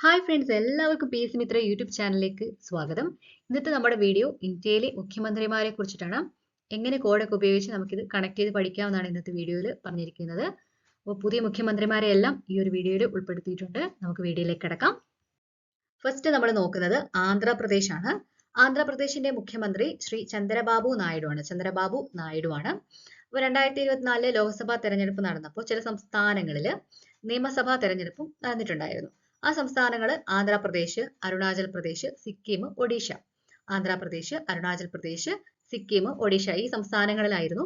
Hi friends, എല്ലാവർക്കും P S C Mitra YouTube ചാനലിലേക്ക് സ്വാഗതം. ഇന്നത്തെ നമ്മുടെ വീഡിയോ ഇന്ത്യയിലെ മുഖ്യമന്ത്രിമാരെ കുറിച്ചിട്ടാണ്. എങ്ങനെ കോഡൊക്കെ ഉപയോഗിച്ച് നമുക്കിത് കണക്ട് ചെയ്ത് പഠിക്കാമെന്നാണ് ഇന്നത്തെ വീഡിയോയിൽ പറഞ്ഞിരിക്കുന്നത്. അപ്പോൾ പുതിയ മുഖ്യമന്ത്രിമാരെ എല്ലാം ഈ ഒരു വീഡിയോയിൽ ഉൾപ്പെടുത്തിയിട്ടുണ്ട്. നമുക്ക് വീഡിയോയിലേക്ക് കിടക്കാം. ഫസ്റ്റ് നമ്മൾ നോക്കുന്നത് ആന്ധ്രാപ്രദേശ് ആണ്. ആന്ധ്രാപ്രദേശിന്റെ മുഖ്യമന്ത്രി ശ്രീ ചന്ദ്രബാബു നായിഡു ആണ്. അപ്പോൾ 2024 ലോക്സഭാ തെരഞ്ഞെടുപ്പ് നടന്നപ്പോൾ ചില സംസ്ഥാനങ്ങളിൽ നിയമസഭാ തെരഞ്ഞെടുപ്പും നടന്നിട്ടുണ്ടായിരുന്നു. ആ സംസ്ഥാനങ്ങൾ ആന്ധ്രാപ്രദേശ്, അരുണാചൽ പ്രദേശ്, സിക്കിം, ഒഡീഷ. ആന്ധ്രാപ്രദേശ്, അരുണാചൽ പ്രദേശ്, സിക്കിം, ഒഡീഷ ഈ സംസ്ഥാനങ്ങളിലായിരുന്നു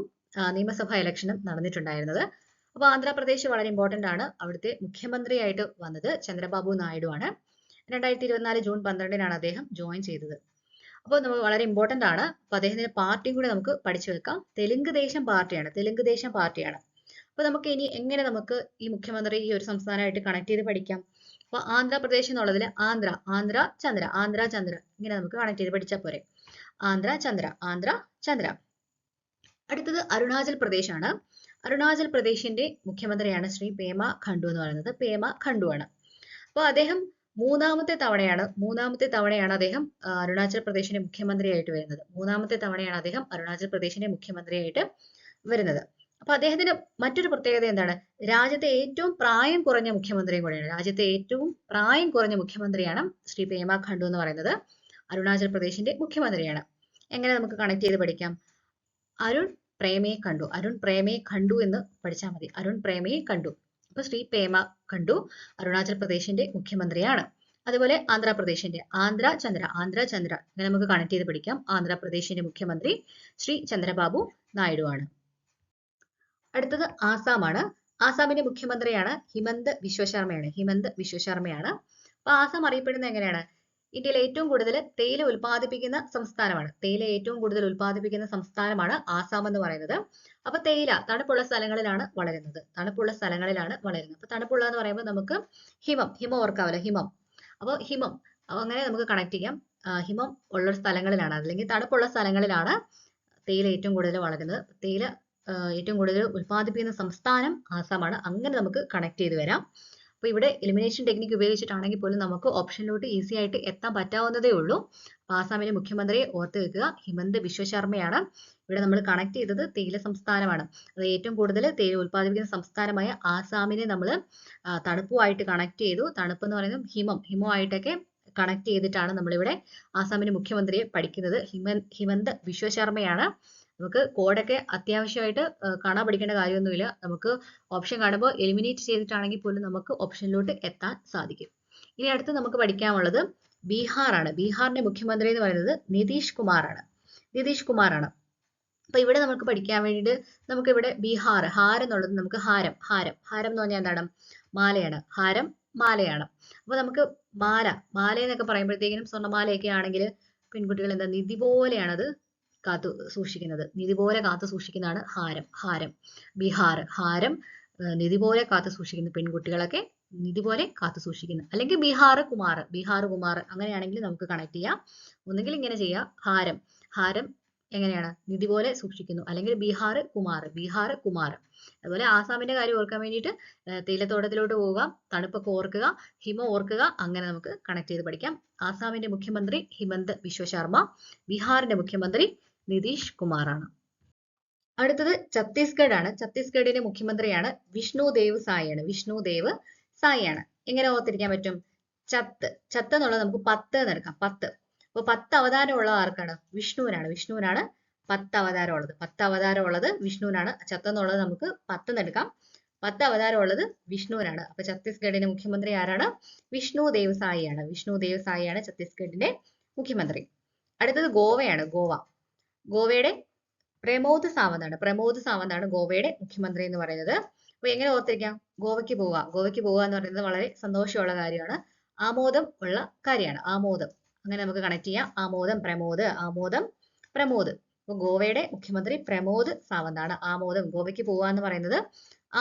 നിയമസഭാ ഇലക്ഷനും നടന്നിട്ടുണ്ടായിരുന്നത്. അപ്പോൾ ആന്ധ്രാപ്രദേശ് വളരെ ഇമ്പോർട്ടന്റ് ആണ്. അവിടുത്തെ മുഖ്യമന്ത്രിയായിട്ട് വന്നത് ചന്ദ്രബാബു നായിഡു ആണ്. 2024 ജൂൺ 12 അദ്ദേഹം ജോയിൻ ചെയ്തത്. അപ്പോൾ നമ്മൾ വളരെ ഇമ്പോർട്ടന്റ് ആണ്. അപ്പോൾ അദ്ദേഹത്തിന്റെ പാർട്ടിയും കൂടെ നമുക്ക് പഠിച്ചു വെക്കാം. തെലുങ്ക് ദേശം പാർട്ടിയാണ്. അപ്പോൾ നമുക്ക് ഇനി എങ്ങനെ നമുക്ക് ഈ മുഖ്യമന്ത്രി ഈ ഒരു സംസ്ഥാനമായിട്ട് കണക്ട് ചെയ്ത് പഠിക്കാം. അപ്പോൾ ആന്ധ്രാപ്രദേശ് എന്നുള്ളതിൽ ആന്ധ്ര ചന്ദ്ര ഇങ്ങനെ നമുക്ക് കണക്ട് ചെയ്ത് പഠിച്ചാൽ പോരെ. ആന്ധ്ര ചന്ദ്ര. അടുത്തത് അരുണാചൽ പ്രദേശ് ആണ്. അരുണാചൽ പ്രദേശിന്റെ മുഖ്യമന്ത്രിയാണ് ശ്രീ പേമ ഖണ്ഡു എന്ന് പറയുന്നത്. പേമ ഖണ്ഡു ആണ്. അപ്പോൾ അദ്ദേഹം മൂന്നാമത്തെ തവണയാണ് അദ്ദേഹം അരുണാചൽ പ്രദേശിന്റെ മുഖ്യമന്ത്രിയായിട്ട് വരുന്നത്. അപ്പൊ അദ്ദേഹത്തിന്റെ മറ്റൊരു പ്രത്യേകത എന്താണ്? രാജ്യത്തെ ഏറ്റവും പ്രായം കുറഞ്ഞ മുഖ്യമന്ത്രിയാണ് ശ്രീ പേമ ഖണ്ഡു എന്ന് പറയുന്നത്. അരുണാചൽ പ്രദേശിന്റെ മുഖ്യമന്ത്രിയാണ്. എങ്ങനെ നമുക്ക് കണക്ട് ചെയ്ത് പഠിക്കാം? അരുൺ പ്രേമേ ഖണ്ഡു എന്ന് പഠിച്ചാൽ മതി. അരുൺ പ്രേമേ ഖണ്ഡു. അപ്പൊ ശ്രീ പേമ ഖണ്ഡു അരുണാചൽ പ്രദേശിന്റെ മുഖ്യമന്ത്രിയാണ്. അതുപോലെ ആന്ധ്രാപ്രദേശിന്റെ ആന്ധ്ര ചന്ദ്ര ഇങ്ങനെ നമുക്ക് കണക്ട് ചെയ്ത് പഠിക്കാം. ആന്ധ്രാപ്രദേശിന്റെ മുഖ്യമന്ത്രി ശ്രീ ചന്ദ്രബാബു നായിഡു ആണ്. അടുത്തത് ആസാമാണ്. ആസാമിന്റെ മുഖ്യമന്ത്രിയാണ് ഹിമന്ത് വിശ്വശർമ്മയാണ്. അപ്പൊ ആസാം അറിയപ്പെടുന്നത് എങ്ങനെയാണ്? ഇന്ത്യയിൽ ഏറ്റവും കൂടുതൽ തേയില ഉൽപ്പാദിപ്പിക്കുന്ന സംസ്ഥാനമാണ് ആസാം എന്ന് പറയുന്നത്. അപ്പൊ തേയില തണുപ്പുള്ള സ്ഥലങ്ങളിലാണ് വളരുന്നത്. അപ്പൊ തണുപ്പുള്ള എന്ന് പറയുമ്പോൾ നമുക്ക് ഹിമം ഓർക്കാമല്ലോ. അപ്പോൾ അങ്ങനെ നമുക്ക് കണക്ട് ചെയ്യാം. ഹിമം ഉള്ള സ്ഥലങ്ങളിലാണ്, അല്ലെങ്കിൽ തണുപ്പുള്ള സ്ഥലങ്ങളിലാണ് തേയില ഏറ്റവും കൂടുതൽ വളരുന്നത്. തേയില ഏറ്റവും കൂടുതൽ ഉൽപ്പാദിപ്പിക്കുന്ന സംസ്ഥാനം ആസാമാണ്. അങ്ങനെ നമുക്ക് കണക്ട് ചെയ്ത് വരാം. അപ്പൊ ഇവിടെ എലിമിനേഷൻ ടെക്നിക്ക് ഉപയോഗിച്ചിട്ടാണെങ്കിൽ പോലും നമുക്ക് ഓപ്ഷനിലോട്ട് ഈസി ആയിട്ട് എത്താൻ പറ്റാവുന്നതേ ഉള്ളൂ. ആസാമിലെ മുഖ്യമന്ത്രിയെ ഓർത്ത് വെക്കുക, ഹിമന്ത് വിശ്വശർമ്മയാണ്. ഇവിടെ നമ്മൾ കണക്ട് ചെയ്തത് തേയില സംസ്ഥാനമാണ്. അത് ഏറ്റവും കൂടുതൽ തേയില ഉൽപ്പാദിപ്പിക്കുന്ന സംസ്ഥാനമായ ആസാമിനെ നമ്മൾ തണുപ്പുമായിട്ട് കണക്ട് ചെയ്തു. തണുപ്പ് എന്ന് പറയുന്നത് ഹിമമായിട്ടൊക്കെ കണക്ട് ചെയ്തിട്ടാണ് നമ്മളിവിടെ ആസാമിന്റെ മുഖ്യമന്ത്രിയെ പഠിക്കുന്നത്. ഹിമന്ത് വിശ്വശർമ്മയാണ്. നമുക്ക് കോഡൊക്കെ അത്യാവശ്യമായിട്ട് കാണാൻ പഠിക്കേണ്ട കാര്യമൊന്നുമില്ല. നമുക്ക് ഓപ്ഷൻ കാണുമ്പോൾ എലിമിനേറ്റ് ചെയ്തിട്ടാണെങ്കിൽ പോലും നമുക്ക് ഓപ്ഷനിലോട്ട് എത്താൻ സാധിക്കും. ഇനി അടുത്ത് നമുക്ക് പഠിക്കാനുള്ളത് ബീഹാറാണ്. ബീഹാറിന്റെ മുഖ്യമന്ത്രി എന്ന് പറയുന്നത് നിതീഷ് കുമാറാണ്. അപ്പൊ ഇവിടെ നമുക്ക് പഠിക്കാൻ വേണ്ടിയിട്ട് നമുക്ക് ഇവിടെ ഹാരം എന്നുള്ളത് നമുക്ക് ഹാരം എന്ന് പറഞ്ഞാൽ എന്താണ്? മാലയാണ്. അപ്പൊ നമുക്ക് മാല എന്നൊക്കെ പറയുമ്പോഴത്തേക്കിനും സ്വർണ്ണമാലയൊക്കെ ആണെങ്കിൽ പെൺകുട്ടികൾ എന്താ നിധി പോലെയാണ് അത് കാത്തു സൂക്ഷിക്കുന്നതാണ് ഹാരം. ഹാരം നിധി പോലെ കാത്തു സൂക്ഷിക്കുന്ന പെൺകുട്ടികളൊക്കെ നിധി പോലെ കാത്തു സൂക്ഷിക്കുന്ന, അല്ലെങ്കിൽ ബീഹാർ കുമാർ അങ്ങനെയാണെങ്കിൽ നമുക്ക് കണക്ട് ചെയ്യാം. ഒന്നുകിൽ ഇങ്ങനെ ചെയ്യാം, ഹാരം എങ്ങനെയാണ്? നിധി പോലെ സൂക്ഷിക്കുന്നു, അല്ലെങ്കിൽ ബീഹാർ കുമാർ. അതുപോലെ ആസാമിന്റെ കാര്യം ഓർക്കാൻ വേണ്ടിയിട്ട് തേയിലത്തോട്ടത്തിലോട്ട് പോവുക, തണുപ്പൊക്കെ ഓർക്കുക, ഹിമം ഓർക്കുക, അങ്ങനെ നമുക്ക് കണക്ട് ചെയ്ത് പഠിക്കാം. ആസാമിന്റെ മുഖ്യമന്ത്രി ഹിമന്ത് വിശ്വശർമ്മ, ബീഹാറിന്റെ മുഖ്യമന്ത്രി നിതീഷ് കുമാറാണ്. അടുത്തത് ഛത്തീസ്ഗഡ് ആണ്. ഛത്തീസ്ഗഡിന്റെ മുഖ്യമന്ത്രിയാണ് വിഷ്ണുദേവ് സായിയാണ്. എങ്ങനെ ഓർത്തിരിക്കാൻ പറ്റും? ചത്ത് എന്നുള്ളത് നമുക്ക് 10 എന്ന് എടുക്കാം. 10. അപ്പൊ 10 അവതാരം ഉള്ളത് ആർക്കാണ്? വിഷ്ണുവിനാണ് 10 അവതാരം ഉള്ളത് വിഷ്ണുവിനാണ്. ചത്ത് എന്നുള്ളത് നമുക്ക് 10 എന്ന് എടുക്കാം. 10 അവതാരം ഉള്ളത് വിഷ്ണുവിനാണ്. അപ്പൊ ഛത്തീസ്ഗഡിന്റെ മുഖ്യമന്ത്രി ആരാണ്? വിഷ്ണുദേവ് സായിയാണ് ഛത്തീസ്ഗഡിന്റെ മുഖ്യമന്ത്രി. അടുത്തത് ഗോവയാണ്. ഗോവയുടെ പ്രമോദ് സാവന്താണ് ഗോവയുടെ മുഖ്യമന്ത്രി എന്ന് പറയുന്നത്. അപ്പൊ എങ്ങനെ ഓർത്തിരിക്കാം? ഗോവയ്ക്ക് പോവുക എന്ന് പറയുന്നത് വളരെ സന്തോഷമുള്ള കാര്യമാണ്, ആമോദം ഉള്ള കാര്യമാണ്. അങ്ങനെ നമുക്ക് കണക്ട് ചെയ്യാം. പ്രമോദ്. അപ്പൊ ഗോവയുടെ മുഖ്യമന്ത്രി പ്രമോദ് സാവന്താണ്. ഗോവയ്ക്ക് പോവുക എന്ന് പറയുന്നത്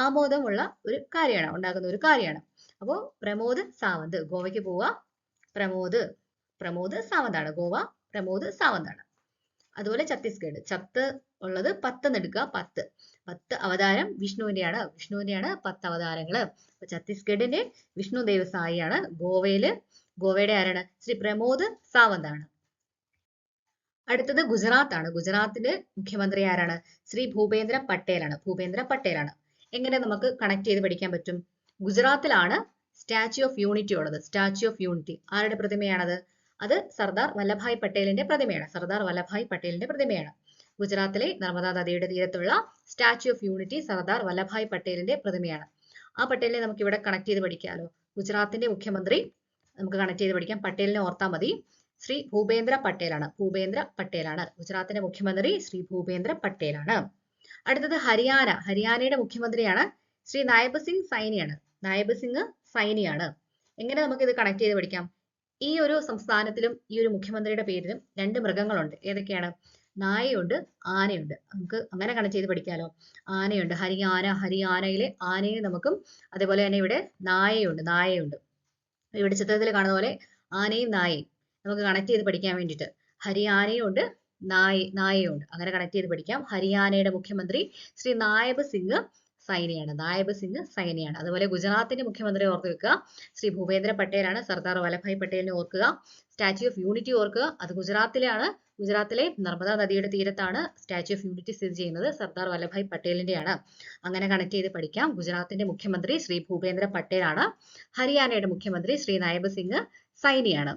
ആമോദമുള്ള ഒരു കാര്യമാണ്, ഉണ്ടാകുന്ന ഒരു കാര്യമാണ്. അപ്പോൾ പ്രമോദ് സാവന്ത് ഗോവയ്ക്ക് പോവുക. പ്രമോദ് സാവന്താണ്. ഗോവ പ്രമോദ് സാവന്താണ്. അതുപോലെ ഛത്തീസ്ഗഡ്, ചത്ത് ഉള്ളത് 10 എടുക്കുക, 10 അവതാരം വിഷ്ണുവിന്റെയാണ്. 10 അവതാരങ്ങള്. അപ്പൊ ഛത്തീസ്ഗഡിന്റെ വിഷ്ണു ദേവ് സായിയാണ്. ഗോവയുടെ ആരാണ്? ശ്രീ പ്രമോദ് സാവന്ത് ആണ്. അടുത്തത് ഗുജറാത്ത് ആണ്. ഗുജറാത്തിന്റെ മുഖ്യമന്ത്രി ആരാണ്? ശ്രീ ഭൂപേന്ദ്ര പട്ടേലാണ്. എങ്ങനെ നമുക്ക് കണക്ട് ചെയ്ത് പഠിക്കാൻ പറ്റും? ഗുജറാത്തിലാണ് സ്റ്റാച്യു ഓഫ് യൂണിറ്റി ഉള്ളത്. സ്റ്റാച്യു ഓഫ് യൂണിറ്റി ആരുടെ പ്രതിമയാണത്? അത് സർദാർ വല്ലഭായ് പട്ടേലിന്റെ പ്രതിമയാണ്. ഗുജറാത്തിലെ നർമ്മദാ നദിയുടെ തീരത്തുള്ള statue of unity Sardar Vallabhbhai പട്ടേലിന്റെ പ്രതിമയാണ്. ആ പട്ടേലിനെ നമുക്ക് ഇവിടെ കണക്ട് ചെയ്ത് പഠിക്കാമല്ലോ. ഗുജറാത്തിന്റെ മുഖ്യമന്ത്രി നമുക്ക് കണക്ട് ചെയ്ത് പഠിക്കാം. പട്ടേലിനെ ഓർത്താൽ മതി. ശ്രീ ഭൂപേന്ദ്ര പട്ടേലാണ്. ഗുജറാത്തിന്റെ മുഖ്യമന്ത്രി ശ്രീ ഭൂപേന്ദ്ര പട്ടേലാണ്. അടുത്തത് ഹരിയാനയുടെ മുഖ്യമന്ത്രിയാണ് ശ്രീ നായബ് സിംഗ് സൈനിയാണ്. എങ്ങനെ നമുക്ക് ഇത് കണക്ട് ചെയ്ത് പഠിക്കാം? ഈ ഒരു സംസ്ഥാനത്തിലും ഈ ഒരു മുഖ്യമന്ത്രിയുടെ പേരിലും 2 മൃഗങ്ങളുണ്ട്. ഏതൊക്കെയാണ്? നായയുണ്ട്, ആനയുണ്ട്. നമുക്ക് അങ്ങനെ കണക്ട് ചെയ്ത് പഠിക്കാലോ. ആനയുണ്ട്, ഹരിയാനയിലെ ആനയെ നമുക്കും, അതേപോലെ തന്നെ ഇവിടെ നായയുണ്ട്. ഇവിടെ ചിത്രത്തിൽ കാണുന്ന പോലെ ആനയും നായയും നമുക്ക് കണക്ട് ചെയ്ത് പഠിക്കാൻ വേണ്ടിയിട്ട് ഹരിയാനയുണ്ട്, നായയുണ്ട്. അങ്ങനെ കണക്ട് ചെയ്ത് പഠിക്കാം. ഹരിയാനയുടെ മുഖ്യമന്ത്രി ശ്രീ നായബ് സിംഗ് സൈനിയാണ്. അതുപോലെ ഗുജറാത്തിന്റെ മുഖ്യമന്ത്രി ഓർത്ത് വെക്കുക, ശ്രീ ഭൂപേന്ദ്ര പട്ടേലാണ്. സർദാർ വല്ലഭായ് പട്ടേലിനെ ഓർക്കുക. സ്റ്റാച്യു ഓഫ് യൂണിറ്റി ഓർക്കുക, അത് ഗുജറാത്തിലെ നർമ്മദാ നദിയുടെ തീരത്താണ് സ്റ്റാച്യു ഓഫ് യൂണിറ്റി സ്ഥിതി ചെയ്യുന്നത്. സർദാർ വല്ലഭായ് പട്ടേലിന്റെയാണ്. അങ്ങനെ കണക്ട് ചെയ്ത് പഠിക്കാം. ഗുജറാത്തിന്റെ മുഖ്യമന്ത്രി ശ്രീ ഭൂപേന്ദ്ര പട്ടേലാണ്. ഹരിയാനയുടെ മുഖ്യമന്ത്രി ശ്രീ നായബ് സിംഗ് സൈനിയാണ്.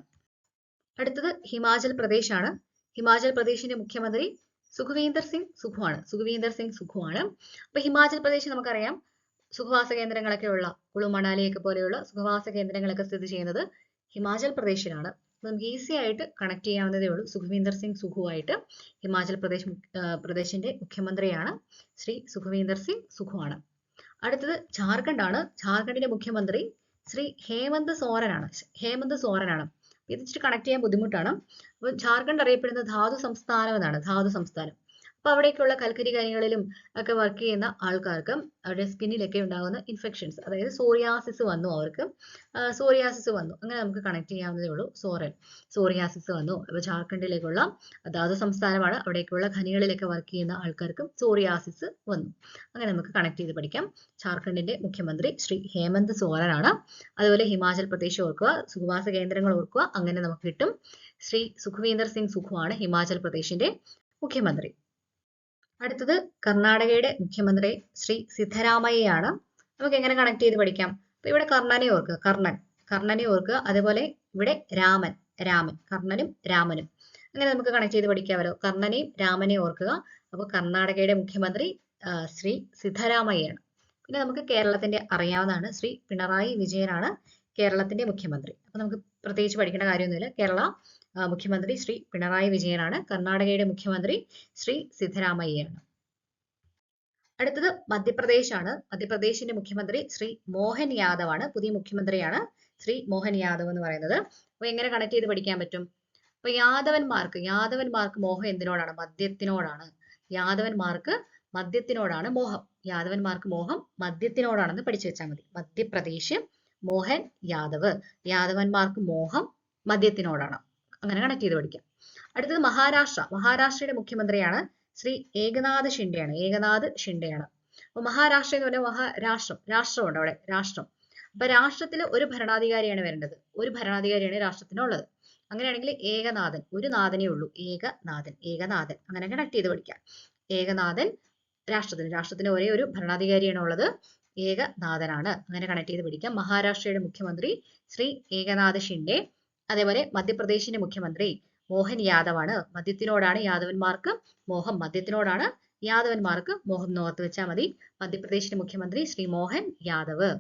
അടുത്തത് ഹിമാചൽ പ്രദേശ് ആണ്. ഹിമാചൽ പ്രദേശിന്റെ മുഖ്യമന്ത്രി സുഖ്വീന്ദർ സിംഗ് സുഖുവാണ്. അപ്പൊ ഹിമാചൽ പ്രദേശ് നമുക്കറിയാം സുഖവാസ കേന്ദ്രങ്ങളൊക്കെ ഉള്ള, കുളു മണാലിയൊക്കെ പോലെയുള്ള സുഖവാസ കേന്ദ്രങ്ങളൊക്കെ സ്ഥിതി ചെയ്യുന്നത് ഹിമാചൽ പ്രദേശിലാണ്. നമുക്ക് ഈസി ആയിട്ട് കണക്ട് ചെയ്യാവുന്നതേ ഉള്ളൂ. സുഖ്വീന്ദർ സിംഗ് സുഖുവായിട്ട് ഹിമാചൽ പ്രദേശിന്റെ മുഖ്യമന്ത്രിയാണ് ശ്രീ സുഖ്വീന്ദർ സിംഗ് സുഖുവാണ്. അടുത്തത് ജാർഖണ്ഡ് ആണ്. ജാർഖണ്ഡിന്റെ മുഖ്യമന്ത്രി ശ്രീ ഹേമന്ത് സോറനാണ്. ഇത് ഇച്ചിരി കണക്ട് ചെയ്യാൻ ബുദ്ധിമുട്ടാണ്. അപ്പോൾ ജാർഖണ്ഡ് അറിയപ്പെടുന്ന ധാതു സംസ്ഥാനം എന്നാണ്. അപ്പൊ അവിടേക്കുള്ള കൽക്കരി ഖനികളിലും ഒക്കെ വർക്ക് ചെയ്യുന്ന ആൾക്കാർക്ക് അവരുടെ സ്കിന്നിലൊക്കെ ഉണ്ടാകുന്ന ഇൻഫെക്ഷൻസ്, അതായത് സോറിയാസിസ് വന്നു. അങ്ങനെ നമുക്ക് കണക്ട് ചെയ്യാവുന്നതേ ഉള്ളൂ. സോറിയാസിസ് വന്നു. അപ്പൊ ജാർഖണ്ഡിലേക്കുള്ള ധാതു സംസ്ഥാനമാണ്. അവിടേക്കുള്ള ഖനികളിലൊക്കെ വർക്ക് ചെയ്യുന്ന ആൾക്കാർക്കും സോറിയാസിസ് വന്നു. അങ്ങനെ നമുക്ക് കണക്ട് ചെയ്ത് പഠിക്കാം. ജാർഖണ്ഡിന്റെ മുഖ്യമന്ത്രി ശ്രീ ഹേമന്ത് സോറനാണ്. അതുപോലെ ഹിമാചൽ പ്രദേശ് ഓർക്കുക, സുഖവാസ കേന്ദ്രങ്ങൾ ഓർക്കുക. അങ്ങനെ നമുക്ക് കിട്ടും. ശ്രീ സുഖ്വീന്ദർ സിംഗ് സുഖുവാണ് ഹിമാചൽ പ്രദേശിന്റെ മുഖ്യമന്ത്രി. അടുത്തത് കർണാടകയുടെ മുഖ്യമന്ത്രി ശ്രീ സിദ്ധരാമയ്യയാണ്. നമുക്ക് എങ്ങനെ കണക്ട് ചെയ്ത് പഠിക്കാം? അപ്പൊ ഇവിടെ കർണനെ ഓർക്കുക. അതേപോലെ ഇവിടെ കർണനും രാമനും. അങ്ങനെ നമുക്ക് കണക്ട് ചെയ്ത് പഠിക്കാമല്ലോ. കർണനെയും രാമനെയും ഓർക്കുക. അപ്പൊ കർണാടകയുടെ മുഖ്യമന്ത്രി ശ്രീ സിദ്ധരാമയ്യയാണ്. പിന്നെ നമുക്ക് കേരളത്തിന്റെ അറിയാവുന്നതാണ്, ശ്രീ പിണറായി വിജയനാണ് കേരളത്തിന്റെ മുഖ്യമന്ത്രി. അപ്പൊ നമുക്ക് പ്രത്യേകിച്ച് പഠിക്കേണ്ട കാര്യമൊന്നുമില്ല. കേരള മുഖ്യമന്ത്രി ശ്രീ പിണറായി വിജയനാണ്. കർണാടകയുടെ മുഖ്യമന്ത്രി ശ്രീ സിദ്ധരാമയ്യയാണ്. അടുത്തത് മധ്യപ്രദേശ് ആണ്. മധ്യപ്രദേശിന്റെ മുഖ്യമന്ത്രി ശ്രീ മോഹൻ യാദവ് ആണ്. പുതിയ മുഖ്യമന്ത്രിയാണ് ശ്രീ മോഹൻ യാദവ് എന്ന് പറയുന്നത്. അപ്പൊ എങ്ങനെ കണക്ട് ചെയ്ത് പഠിക്കാൻ പറ്റും? അപ്പൊ യാദവന്മാർക്ക് മോഹം എന്തിനോടാണ്? മദ്യത്തിനോടാണ് മോഹം. മദ്യത്തിനോടാണെന്ന് പഠിച്ചു വെച്ചാൽ മതി. മധ്യപ്രദേശ് മോഹൻ യാദവ്. യാദവന്മാർക്ക് മോഹം മദ്യത്തിനോടാണ്. അങ്ങനെ കണക്ട് ചെയ്ത് പഠിക്കാം. അടുത്തത് മഹാരാഷ്ട്രയുടെ മുഖ്യമന്ത്രിയാണ് ശ്രീ ഏകനാഥ് ഷിൻഡെയാണ്. അപ്പൊ മഹാരാഷ്ട്ര എന്ന് പറഞ്ഞാൽ രാഷ്ട്രമുണ്ട് അവിടെ. അപ്പൊ രാഷ്ട്രത്തിൽ ഒരു ഭരണാധികാരിയാണ് വരേണ്ടത്. ഒരു ഭരണാധികാരിയാണ് രാഷ്ട്രത്തിനുള്ളത്. അങ്ങനെയാണെങ്കിൽ ഏകനാഥൻ, ഒരു നാഥനേ ഉള്ളൂ. ഏകനാഥൻ അങ്ങനെ കണക്ട് ചെയ്ത് പഠിക്കാം. ഏകനാഥൻ രാഷ്ട്രത്തിന് ഒരേ ഒരു ഭരണാധികാരിയാണ് ഉള്ളത്. ഏകനാഥനാണ്. അങ്ങനെ കണക്ട് ചെയ്ത് പഠിക്കാം. മഹാരാഷ്ട്രയുടെ മുഖ്യമന്ത്രി ശ്രീ ഏകനാഥ് ഷിൻഡെ. അതേപോലെ മധ്യപ്രദേശിന്റെ മുഖ്യമന്ത്രി മോഹൻ യാദവ് ആണ്. യാദവന്മാർക്ക് മോഹം ഓർത്ത് വെച്ചാൽ മതി. മധ്യപ്രദേശിന്റെ മുഖ്യമന്ത്രി ശ്രീ മോഹൻ യാദവ്.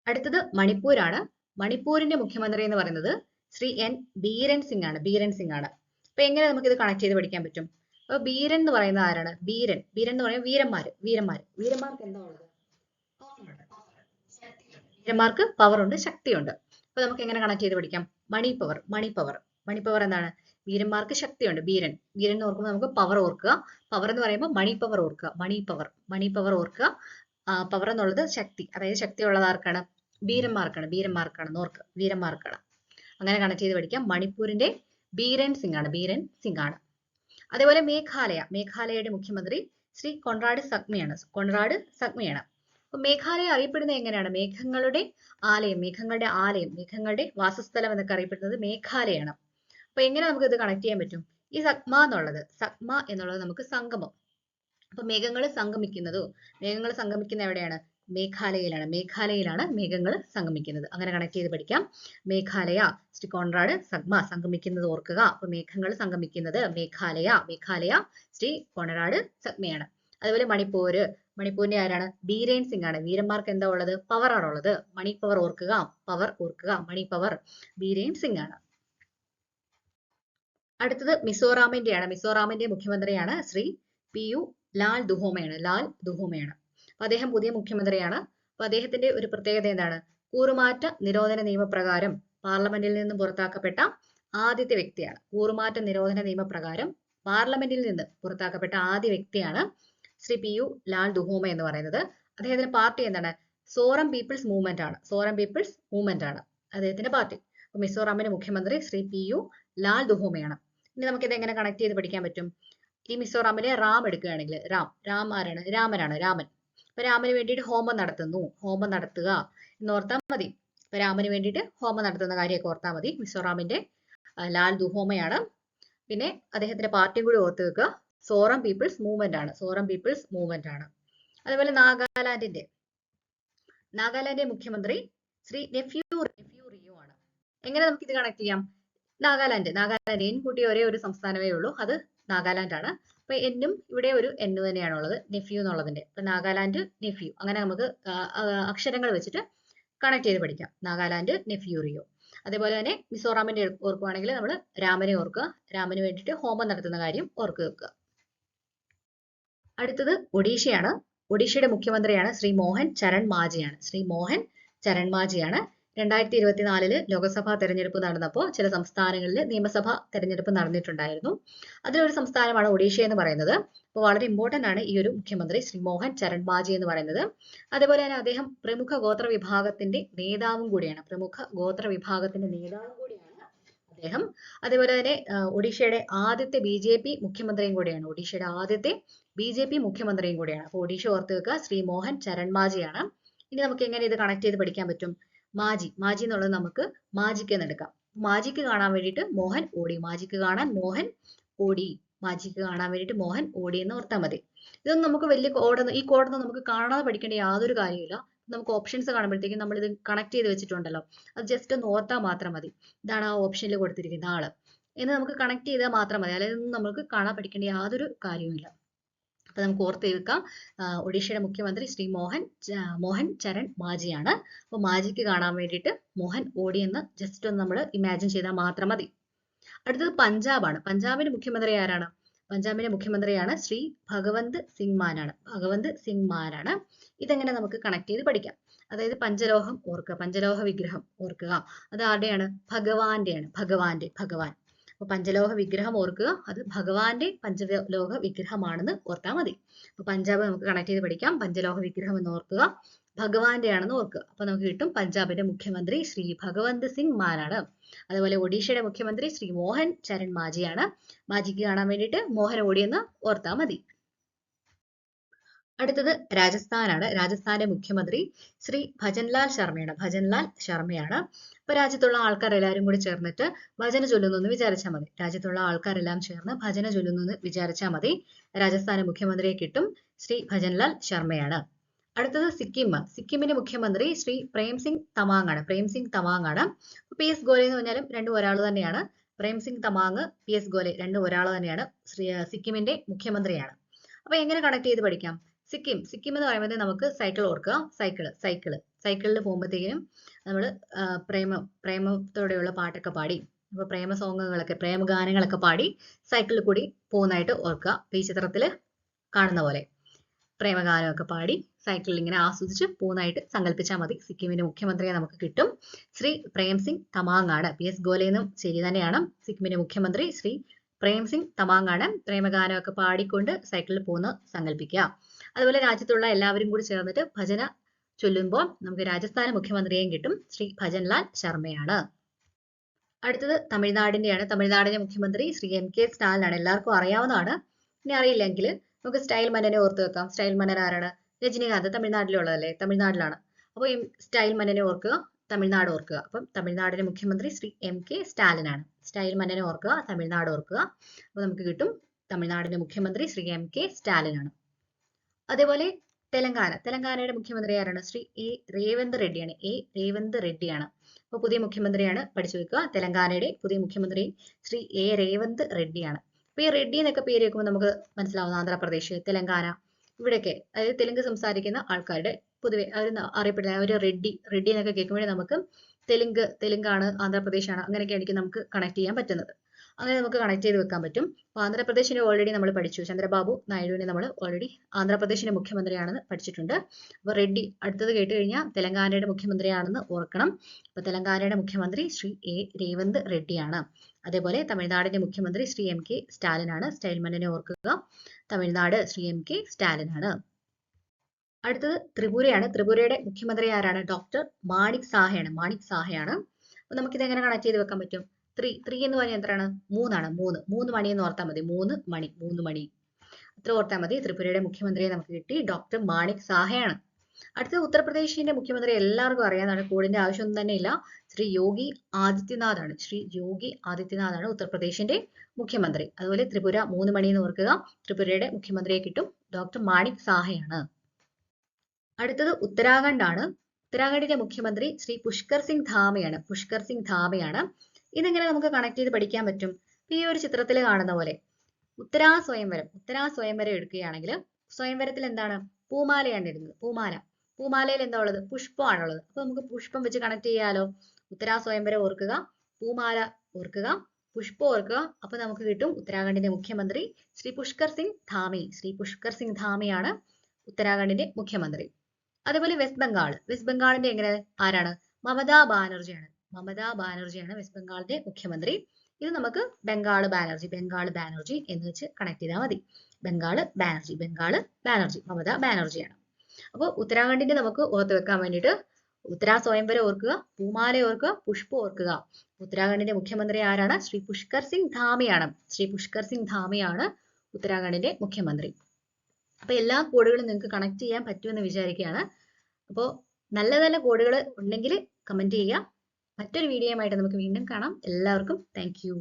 അടുത്തത് മണിപ്പൂരാണ്. മണിപ്പൂരിന്റെ മുഖ്യമന്ത്രി എന്ന് പറയുന്നത് ശ്രീ എൻ ബീരൻ സിംഗ് ആണ്. അപ്പൊ എങ്ങനെ നമുക്ക് ഇത് കണക്ട് ചെയ്ത് പഠിക്കാൻ പറ്റും? അപ്പൊ ബീരൻ എന്ന് പറയുന്നത് ആരാണ്? ബീരൻ എന്ന് പറയുന്നത് വീരന്മാർക്ക് എന്താ ഉള്ളത്? വീരന്മാർക്ക് പവർ ഉണ്ട്, ശക്തിയുണ്ട്. അപ്പൊ നമുക്ക് എങ്ങനെ കണക്ട് ചെയ്ത് പഠിക്കാം? മണി പവർ എന്താണ്? വീരന്മാർക്ക് ശക്തിയുണ്ട്. ബീരൻ എന്ന് ഓർക്കുമ്പോൾ നമുക്ക് പവർ ഓർക്കുക. പവർ എന്ന് പറയുമ്പോൾ മണി പവർ ഓർക്കുക. പവർ എന്നുള്ളത് ശക്തി, അതായത് ശക്തിയുള്ളത് ആർക്കാണ്? വീരന്മാർക്കാണ് ഓർക്കുക. വീരന്മാർക്കാണ്. അങ്ങനെ കണക്ട് ചെയ്ത് പഠിക്കാം. മണിപ്പൂരിന്റെ ബീരൻ സിംഗ് ആണ്. അതേപോലെ മേഘാലയയുടെ മുഖ്യമന്ത്രി ശ്രീ കൊൺറാഡ് സഗ്മയാണ്. അപ്പൊ മേഘാലയ അറിയപ്പെടുന്നത് എങ്ങനെയാണ്? മേഘങ്ങളുടെ ആലയം, മേഘങ്ങളുടെ വാസസ്ഥലം എന്നൊക്കെ അറിയപ്പെടുന്നത് മേഘാലയാണ്. അപ്പൊ എങ്ങനെ നമുക്ക് ഇത് കണക്ട് ചെയ്യാൻ പറ്റും? ഈ സഗ്മ എന്നുള്ളത് നമുക്ക് സംഗമം. അപ്പൊ മേഘങ്ങൾ സംഗമിക്കുന്ന എവിടെയാണ്? മേഘാലയയിലാണ് മേഘങ്ങൾ സംഗമിക്കുന്നത്. അങ്ങനെ കണക്ട് ചെയ്ത് പഠിക്കാം. മേഘാലയ, ശ്രീ കോൺറാഡ് സഗ്മ, സംഗമിക്കുന്നത് ഓർക്കുക. അപ്പൊ മേഘങ്ങൾ സംഗമിക്കുന്നത് മേഘാലയ ശ്രീ കോൺറാഡ് സഗ്മയാണ്. അതുപോലെ മണിപ്പൂരിന്റെ ആരാണ്? ബീരേൻ സിംഗ് ആണ്. വീരന്മാർക്ക് എന്താ ഉള്ളത്? പവർ ആണുള്ളത്. മണി പവർ ഓർക്കുക, മണി പവർ ബീരേൻ സിംഗ് ആണ്. അടുത്തത് മിസോറാമിന്റെ മുഖ്യമന്ത്രിയാണ് ശ്രീ PU ലാൽ ദുഹോമയാണ്. അപ്പൊ അദ്ദേഹം പുതിയ മുഖ്യമന്ത്രിയാണ്. അപ്പൊ അദ്ദേഹത്തിന്റെ ഒരു പ്രത്യേകത എന്താണ്? കൂറുമാറ്റ നിരോധന നിയമപ്രകാരം പാർലമെന്റിൽ നിന്നും പുറത്താക്കപ്പെട്ട ആദ്യത്തെ വ്യക്തിയാണ്. കൂറുമാറ്റ നിരോധന നിയമപ്രകാരം പാർലമെന്റിൽ നിന്ന് പുറത്താക്കപ്പെട്ട ആദ്യ വ്യക്തിയാണ് ശ്രീ PU ലാൽ ദുഹോമ എന്ന് പറയുന്നത്. അദ്ദേഹത്തിന്റെ പാർട്ടി എന്താണ്? സോറം പീപ്പിൾസ് മൂവ്മെന്റ് ആണ് അദ്ദേഹത്തിന്റെ പാർട്ടി. അപ്പൊ മിസോറാമിന്റെ മുഖ്യമന്ത്രി ശ്രീ PU ലാൽ ദുഹോമയാണ്. ഇനി നമുക്ക് ഇത് എങ്ങനെ കണക്ട് ചെയ്ത് പഠിക്കാൻ പറ്റും? ഈ മിസോറാമിലെ റാം എടുക്കുകയാണെങ്കിൽ രാം ആരാണ്? രാമൻ. അപ്പൊ രാമന് വേണ്ടിയിട്ട് ഹോമം നടത്തുക എന്ന് ഓർത്താൽ മതി. അപ്പൊ രാമന് വേണ്ടിയിട്ട് ഹോമം നടത്തുന്ന കാര്യമൊക്കെ ഓർത്താൽ മതി. മിസോറാമിന്റെ ലാൽ ദുഹോമയാണ്. പിന്നെ അദ്ദേഹത്തിന്റെ പാർട്ടിയും കൂടി ഓർത്ത് വെക്കുക. സോറം പീപ്പിൾസ് മൂവ്മെന്റ് ആണ്. അതുപോലെ നാഗാലാൻഡിന്റെ മുഖ്യമന്ത്രി ശ്രീ നെഫ്യൂ റിയോ ആണ്. എങ്ങനെ നമുക്ക് ഇത് കണക്ട് ചെയ്യാം? നാഗാലാൻഡ് എൻ കൂട്ടിയ ഒരേ ഒരു സംസ്ഥാനമേ ഉള്ളൂ, അത് നാഗാലാൻഡ് ആണ്. അപ്പൊ എന്നും ഇവിടെ ഒരു N തന്നെയാണുള്ളത്, നെഫ്യൂ എന്നുള്ളതിന്റെ. അപ്പൊ നാഗാലാൻഡ് നെഫ്യൂ, അങ്ങനെ നമുക്ക് അക്ഷരങ്ങൾ വെച്ചിട്ട് കണക്ട് ചെയ്ത് പഠിക്കാം. Nagaland nephew Rio. അതേപോലെ തന്നെ മിസോറാമിന്റെ ഓർക്കുകയാണെങ്കിൽ നമ്മൾ രാമനെ ഓർക്കുക. രാമന് വേണ്ടിയിട്ട് ഹോമം നടത്തുന്ന കാര്യം ഓർക്കുക വെക്കുക. അടുത്തത് ഒഡീഷയാണ്. ഒഡീഷയുടെ മുഖ്യമന്ത്രിയാണ് ശ്രീ മോഹൻ ചരൺ മാജിയാണ്. 2024 ലോക്സഭാ തെരഞ്ഞെടുപ്പ് നടന്നപ്പോൾ ചില സംസ്ഥാനങ്ങളിൽ നിയമസഭാ തെരഞ്ഞെടുപ്പ് നടന്നിട്ടുണ്ടായിരുന്നു. അതിലൊരു സംസ്ഥാനമാണ് ഒഡീഷ എന്ന് പറയുന്നത്. അപ്പോൾ വളരെ ഇമ്പോർട്ടന്റ് ആണ് ഈ ഒരു മുഖ്യമന്ത്രി ശ്രീ മോഹൻ ചരൺ മാജി എന്ന് പറയുന്നത്. അതേപോലെ തന്നെ അദ്ദേഹം പ്രമുഖ ഗോത്ര വിഭാഗത്തിന്റെ നേതാവും കൂടിയാണ് അദ്ദേഹം. അതേപോലെ തന്നെ ഒഡീഷയുടെ ആദ്യത്തെ BJP മുഖ്യമന്ത്രിയും കൂടിയാണ്. അപ്പോൾ ഒഡീഷ ഓർത്ത് വെക്കുക, ശ്രീ മോഹൻ ചരൺ മാജിയാണ്. ഇനി നമുക്ക് എങ്ങനെ ഇത് കണക്ട് ചെയ്ത് പഠിക്കാൻ പറ്റും? മാജി എന്നുള്ളത് നമുക്ക് മാജിക്ക് എന്ന് എടുക്കാം. മാജിക്ക് കാണാൻ വേണ്ടിയിട്ട് മോഹൻ ഓടി, മാജിക്ക് കാണാൻ വേണ്ടിയിട്ട് മോഹൻ ഓടി എന്ന് ഓർത്താൽ മതി. ഇതൊന്നും നമുക്ക് വലിയ ഈ കോഡൊന്നും നമുക്ക് കാണാതെ പഠിക്കേണ്ട യാതൊരു കാര്യമില്ല. നമുക്ക് ഓപ്ഷൻസ് കാണുമ്പോഴത്തേക്കും നമ്മൾ ഇത് കണക്ട് ചെയ്ത് വെച്ചിട്ടുണ്ടല്ലോ, അത് ജസ്റ്റ് ഒന്ന് ഓർത്താൽ മാത്രം മതി. ഇതാണ് ആ ഓപ്ഷനിൽ കൊടുത്തിരിക്കുന്ന ആള് എന്ന് നമുക്ക് കണക്ട് ചെയ്താൽ മാത്രം മതി. അല്ലെങ്കിൽ നമുക്ക് കാണാൻ പഠിക്കേണ്ട യാതൊരു കാര്യവുമില്ല. അപ്പൊ നമുക്ക് ഓർത്ത് വെക്കാം, ഒഡീഷയുടെ മുഖ്യമന്ത്രി ശ്രീ മോഹൻ ചരൺ മാജിയാണ്. അപ്പൊ മാജിക്ക് കാണാൻ വേണ്ടിയിട്ട് മോഹൻ ഓടി എന്ന് ജസ്റ്റ് ഒന്ന് നമ്മൾ ഇമാജിൻ ചെയ്താൽ മാത്രം മതി. അടുത്തത് പഞ്ചാബാണ്. പഞ്ചാബിന്റെ മുഖ്യമന്ത്രി ആരാണ്? പഞ്ചാബിന്റെ മുഖ്യമന്ത്രിയാണ് ശ്രീ ഭഗവന്ത് സിംഗ് മാനാണ്. ഇതെങ്ങനെ നമുക്ക് കണക്ട് ചെയ്ത് പഠിക്കാം? അതായത് പഞ്ചലോഹ വിഗ്രഹം ഓർക്കുക. അത് ആരുടെയാണ്? ഭഗവാൻ. അപ്പൊ പഞ്ചലോഹ വിഗ്രഹം ഓർക്കുക, അത് ഭഗവാന്റെ പഞ്ചലോഹ വിഗ്രഹമാണെന്ന് ഓർത്താൽ മതി. അപ്പൊ പഞ്ചാബ് നമുക്ക് കണക്ട് ചെയ്ത് പഠിക്കാം. പഞ്ചലോഹ വിഗ്രഹം എന്ന് ഓർക്കുക, ഭഗവാന്റെ ആണെന്ന് ഓർക്കുക. അപ്പൊ നമുക്ക് കിട്ടും പഞ്ചാബിന്റെ മുഖ്യമന്ത്രി ശ്രീ ഭഗവന്ത് സിംഗ് മാനാണ്. അതുപോലെ ഒഡീഷയുടെ മുഖ്യമന്ത്രി ശ്രീ മോഹൻ ചരൺ മാജിയാണ്. മാജിക്ക് കാണാൻ വേണ്ടിയിട്ട് മോഹൻ ഓടിയെന്ന് ഓർത്താൽ മതി. അടുത്തത് രാജസ്ഥാനാണ്. രാജസ്ഥാന്റെ മുഖ്യമന്ത്രി ശ്രീ ഭജൻലാൽ ശർമ്മയാണ്. അപ്പൊ രാജ്യത്തുള്ള ആൾക്കാർ എല്ലാവരും കൂടി ചേർന്നിട്ട് ഭജന ചൊല്ലുന്നു എന്ന് വിചാരിച്ചാൽ മതി. രാജസ്ഥാന്റെ മുഖ്യമന്ത്രിയെ കിട്ടും, ശ്രീ ഭജൻലാൽ ശർമ്മയാണ്. അടുത്തത് സിക്കിമിന്റെ മുഖ്യമന്ത്രി ശ്രീ പ്രേംസിംഗ് തമാങ് ആണ്. PS ഗോലെ എന്ന് പറഞ്ഞാലും രണ്ടും ഒരാൾ തന്നെയാണ്. പ്രേംസിംഗ് തമാങ്, PS ഗോലെ രണ്ടും ഒരാൾ തന്നെയാണ്. സിക്കിമിന്റെ മുഖ്യമന്ത്രിയാണ്. അപ്പൊ എങ്ങനെ കണക്ട് ചെയ്ത് പഠിക്കാം? സിക്കിം എന്ന് പറയുമ്പോൾ നമുക്ക് സൈക്കിൾ ഓർക്കുക. സൈക്കിളിൽ പോകുമ്പോഴത്തേക്കും നമ്മൾ പ്രേമത്തോടെയുള്ള പാട്ടൊക്കെ പാടി, അപ്പൊ പ്രേമഗാനങ്ങളൊക്കെ പാടി സൈക്കിളിൽ കൂടി പോകുന്നതായിട്ട് ഓർക്കുക. ഈ ചിത്രത്തിൽ കാണുന്ന പോലെ പ്രേമഗാനമൊക്കെ പാടി സൈക്കിളിൽ ഇങ്ങനെ ആസ്വദിച്ച് പോകുന്നതായിട്ട് സങ്കല്പിച്ചാൽ മതി. സിക്കിമിന്റെ മുഖ്യമന്ത്രിയെ നമുക്ക് കിട്ടും, ശ്രീ പ്രേംസിംഗ് തമാങ് ആണ്. PS ഗോലെ എന്നും ശരി തന്നെയാണ്. സിക്കിമിന്റെ മുഖ്യമന്ത്രി ശ്രീ പ്രേംസിംഗ് തമാങ് ആണ്. പ്രേമഗാനമൊക്കെ പാടിക്കൊണ്ട് സൈക്കിളിൽ പോകുന്ന സങ്കല്പിക്കുക. അതുപോലെ രാജ്യത്തുള്ള എല്ലാവരും കൂടി ചേർന്നിട്ട് ഭജന ചൊല്ലുമ്പോൾ നമുക്ക് രാജസ്ഥാൻ മുഖ്യമന്ത്രിയെയും കിട്ടും, ശ്രീ ഭജൻലാൽ ശർമ്മയാണ്. അടുത്തത് തമിഴ്നാടിന്റെയാണ്. തമിഴ്നാടിന്റെ മുഖ്യമന്ത്രി ശ്രീ MK സ്റ്റാലിനാണ്. എല്ലാവർക്കും അറിയാവുന്നതാണ്. ഇനി അറിയില്ലെങ്കിൽ നമുക്ക് സ്റ്റൈൽ മന്നനെ ഓർത്ത് വെക്കാം. സ്റ്റൈൽ മന്നൻ ആരാണ്? രജനീകാന്ത്. തമിഴ്നാട്ടിലുള്ളതല്ലേ? തമിഴ്നാട്ടിലാണ്. അപ്പോൾ സ്റ്റൈൽ മന്നനെ ഓർക്കുക, തമിഴ്നാട് ഓർക്കുക. അപ്പം തമിഴ്നാടിന്റെ മുഖ്യമന്ത്രി ശ്രീ MK സ്റ്റാലിനാണ്. സ്റ്റൈൽ മന്നനെ ഓർക്കുക, തമിഴ്നാട് ഓർക്കുക. അപ്പോൾ നമുക്ക് കിട്ടും തമിഴ്നാടിന്റെ മുഖ്യമന്ത്രി ശ്രീ MK സ്റ്റാലിനാണ്. അതേപോലെ തെലങ്കാനയുടെ മുഖ്യമന്ത്രി ആരാണ്? ശ്രീ രേവന്ത് റെഡ്ഡിയാണ്. രേവന്ത് റെഡ്ഡിയാണ്. അപ്പോൾ പുതിയ മുഖ്യമന്ത്രിയാണ്, പഠിച്ചു വെക്കുക. തെലങ്കാനയുടെ പുതിയ മുഖ്യമന്ത്രി ശ്രീ രേവന്ത് റെഡ്ഡിയാണ്. അപ്പോൾ ഈ റെഡ്ഡി എന്നൊക്കെ പേര് കേൾക്കുമ്പോൾ നമുക്ക് മനസ്സിലാവുന്ന ആന്ധ്രാപ്രദേശ്, തെലങ്കാന ഇവിടെയൊക്കെ, അതായത് തെലുങ്ക് സംസാരിക്കുന്ന ആൾക്കാരുടെ പൊതുവെ അവർ അറിയപ്പെടുന്ന ഒരു റെഡ്ഡി എന്നൊക്കെ കേൾക്കുമ്പോഴേ നമുക്ക് തെലുങ്കാണ്, ആന്ധ്രാപ്രദേശാണ് അങ്ങനെയൊക്കെയായിരിക്കും നമുക്ക് കണക്ട് ചെയ്യാൻ പറ്റുന്നത്. അങ്ങനെ നമുക്ക് കണക്ട് ചെയ്ത് വെക്കാൻ പറ്റും. അപ്പോൾ ആന്ധ്രാപ്രദേശിനെ ഓൾറെഡി നമ്മൾ പഠിച്ചു. ചന്ദ്രബാബു നായിഡുവിനെ നമ്മൾ ഓൾറെഡി ആന്ധ്രാപ്രദേശിന്റെ മുഖ്യമന്ത്രിയാണെന്ന് പഠിച്ചിട്ടുണ്ട്. അപ്പോൾ റെഡ്ഡി അടുത്തത് കേട്ട് കഴിഞ്ഞാൽ തെലങ്കാനയുടെ മുഖ്യമന്ത്രിയാണെന്ന് ഓർക്കണം. അപ്പോൾ തെലങ്കാനയുടെ മുഖ്യമന്ത്രി ശ്രീ രേവന്ത് റെഡ്ഡിയാണ്. അതേപോലെ തമിഴ്നാടിന്റെ മുഖ്യമന്ത്രി ശ്രീ MK സ്റ്റാലിനാണ്. സ്റ്റൈൽ മന്നനെ ഓർക്കുക. തമിഴ്നാട് ശ്രീ MK സ്റ്റാലിനാണ്. അടുത്തത് ത്രിപുരയാണ്. ത്രിപുരയുടെ മുഖ്യമന്ത്രി ആരാണ്? ഡോക്ടർ മാണിക് സാഹയാണ്. അപ്പൊ നമുക്കിത് എങ്ങനെ കണക്ട് ചെയ്ത് വെക്കാൻ പറ്റും? ത്രീ എന്ന് പറഞ്ഞാൽ എന്താണ്? മൂന്നാണ്. മൂന്ന് മണി എന്ന് ഓർത്താൽ മതി. മൂന്ന് മണി അത്ര ഓർത്താൽ മതി. ത്രിപുരയുടെ മുഖ്യമന്ത്രിയെ നമുക്ക് കിട്ടി. ഡോക്ടർ മാണിക് സാഹയാണ്. അടുത്തത് ഉത്തർപ്രദേശിന്റെ മുഖ്യമന്ത്രി എല്ലാവർക്കും അറിയാവുന്നതാണ്. കോഡിന്റെ ആവശ്യമൊന്നും തന്നെ ഇല്ല. ശ്രീ യോഗി ആദിത്യനാഥാണ് ഉത്തർപ്രദേശിന്റെ മുഖ്യമന്ത്രി. അതുപോലെ ത്രിപുര 3 മണി എന്ന് ഓർക്കുക. ത്രിപുരയുടെ മുഖ്യമന്ത്രിയെ കിട്ടും. ഡോക്ടർ മാണിക് സാഹയാണ്. അടുത്തത് ഉത്തരാഖണ്ഡ് ആണ്. ഉത്തരാഖണ്ഡിന്റെ മുഖ്യമന്ത്രി ശ്രീ പുഷ്കർ സിംഗ് ധാമയാണ്. ഇതെങ്ങനെ നമുക്ക് കണക്ട് ചെയ്ത് പഠിക്കാൻ പറ്റും? ഈ ഒരു ചിത്രത്തിൽ കാണുന്ന പോലെ ഉത്തരാ സ്വയംവരം എടുക്കുകയാണെങ്കിൽ സ്വയംവരത്തിൽ എന്താണ്? പൂമാലയാണ് ഇടുന്നത്. പൂമാലയിൽ എന്താ ഉള്ളത്? പുഷ്പമാണുള്ളത്. അപ്പൊ നമുക്ക് പുഷ്പം വെച്ച് കണക്ട് ചെയ്യാലോ. ഉത്തരാ സ്വയംവരം ഓർക്കുക, പൂമാല ഓർക്കുക, പുഷ്പം ഓർക്കുക. അപ്പൊ നമുക്ക് കിട്ടും ഉത്തരാഖണ്ഡിന്റെ മുഖ്യമന്ത്രി ശ്രീ പുഷ്കർ സിംഗ് ധാമിയാണ് ഉത്തരാഖണ്ഡിന്റെ മുഖ്യമന്ത്രി. അതേപോലെ വെസ്റ്റ് ബംഗാളിന്റെ ആരാണ്? മമതാ ബാനർജിയാണ് വെസ്റ്റ് ബംഗാളിന്റെ മുഖ്യമന്ത്രി. ഇത് നമുക്ക് ബംഗാൾ ബാനർജി എന്ന് വെച്ച് കണക്ട് ചെയ്താൽ മതി. ബംഗാൾ ബാനർജി മമതാ ബാനർജിയാണ്. അപ്പോൾ ഉത്തരാഖണ്ഡിന്റെ നമുക്ക് ഓർത്ത് വെക്കാൻ വേണ്ടിയിട്ട് ഉത്തരാ സ്വയംവരം ഓർക്കുക, പൂമാല ഓർക്കുക, പുഷ്പം ഓർക്കുക. ഉത്തരാഖണ്ഡിന്റെ മുഖ്യമന്ത്രി ആരാണ്? ശ്രീ പുഷ്കർ സിംഗ് ധാമിയാണ് ഉത്തരാഖണ്ഡിന്റെ മുഖ്യമന്ത്രി. അപ്പൊ എല്ലാ കോഡുകളും നിങ്ങൾക്ക് കണക്ട് ചെയ്യാൻ പറ്റുമെന്ന് വിചാരിക്കുകയാണ്. അപ്പോൾ നല്ല കോഡുകൾ ഉണ്ടെങ്കിൽ കമന്റ് ചെയ്യുക. മറ്റൊരു വീഡിയോയുമായിട്ട് നമുക്ക് വീണ്ടും കാണാം. എല്ലാവർക്കും താങ്ക് യു.